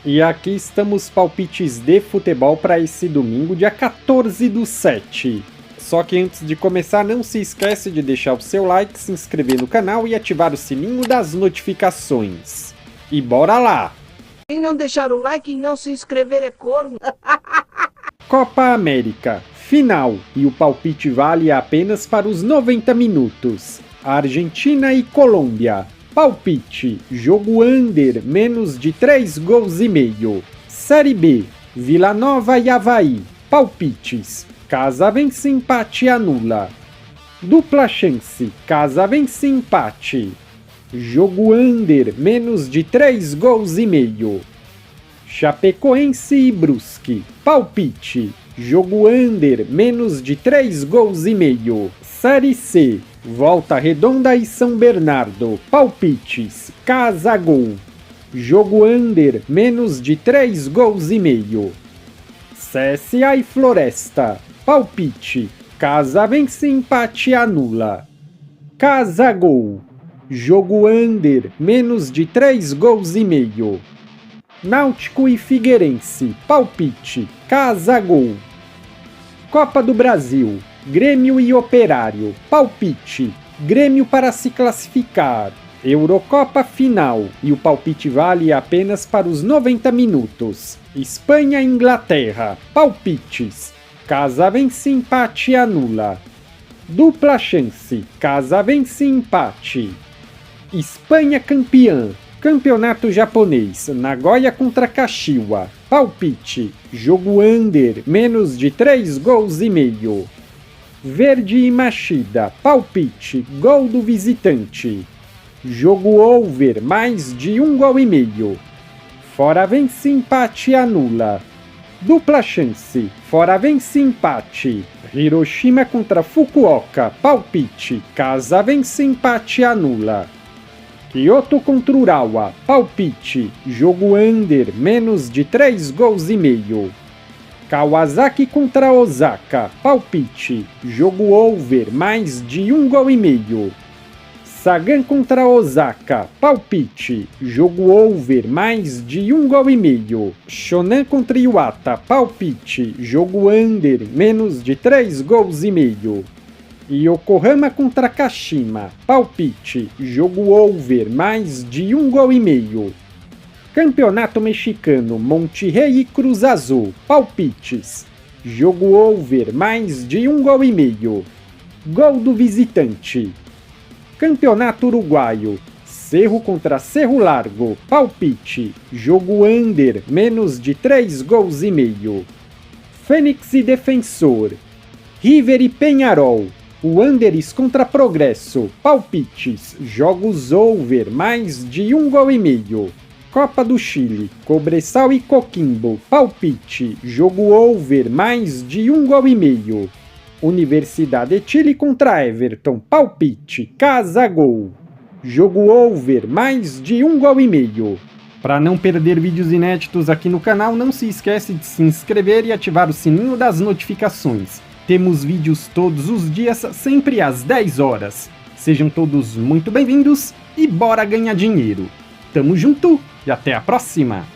E aqui estamos palpites de futebol para esse domingo, dia 14/7. Só que antes de começar, não se esquece de deixar o seu like, se inscrever no canal e ativar o sininho das notificações. E bora lá! Quem não deixar o like e não se inscrever é corno. Copa América, final, e o palpite vale apenas para os 90 minutos. Argentina e Colômbia. Palpite, jogo under, menos de 3 gols e meio. Série B, Vila Nova e Avaí. Palpites, casa vence, empate anula. Dupla chance, casa vence, empate. Jogo under, menos de 3 gols e meio. Chapecoense e Brusque. Palpite, jogo under, menos de 3 gols e meio. Série C, Volta Redonda e São Bernardo. Palpites, casa gol. Jogo under, menos de 3 gols e meio. CSA e Floresta. Palpite, casa vence, empate anula. Casa gol. Jogo under, menos de 3 gols e meio. Náutico e Figueirense. Palpite, casa gol. Copa do Brasil, Grêmio e Operário. Palpite, Grêmio para se classificar. Eurocopa final, e o palpite vale apenas para os 90 minutos. Espanha e Inglaterra. Palpites, casa vence, empate anula. Dupla chance, casa vence, empate. Espanha campeã. Campeonato japonês, Nagoya contra Kashiwa. Palpite, jogo under, menos de 3 gols e meio. Verde e Machida. Palpite, gol do visitante. Jogo over, mais de 1 gol e meio. Fora vence, empate anula. Dupla chance, fora vence, empate. Hiroshima contra Fukuoka. Palpite, casa vence, empate anula. Kyoto contra Urawa. Palpite, jogo under, menos de 3 gols e meio. Kawasaki contra Osaka. Palpite, jogo over, mais de 1 gol e meio. Sagan contra Osaka. Palpite, jogo over, mais de 1 gol e meio. Shonan contra Iwata. Palpite, jogo under, menos de 3 gols e meio. Yokohama contra Kashima. Palpite, jogo over, mais de 1 gol e meio. Campeonato Mexicano, Monterrey e Cruz Azul. Palpites, jogo over, mais de 1 gol e meio. Gol do visitante. Campeonato Uruguaio, Cerro contra Cerro Largo. Palpite, jogo under, menos de 3 gols e meio. Fênix e Defensor. River e Peñarol. Wanderers contra Progresso. Palpites, jogos over, mais de 1 gol e meio. Copa do Chile, Cobresal e Coquimbo. Palpite, jogo over, mais de 1 gol e meio. Universidade de Chile contra Everton. Palpite, casa gol. Jogo over, mais de 1 gol e meio. Para não perder vídeos inéditos aqui no canal, não se esquece de se inscrever e ativar o sininho das notificações. Temos vídeos todos os dias, sempre às 10 horas. Sejam todos muito bem-vindos e bora ganhar dinheiro. Tamo junto e até a próxima!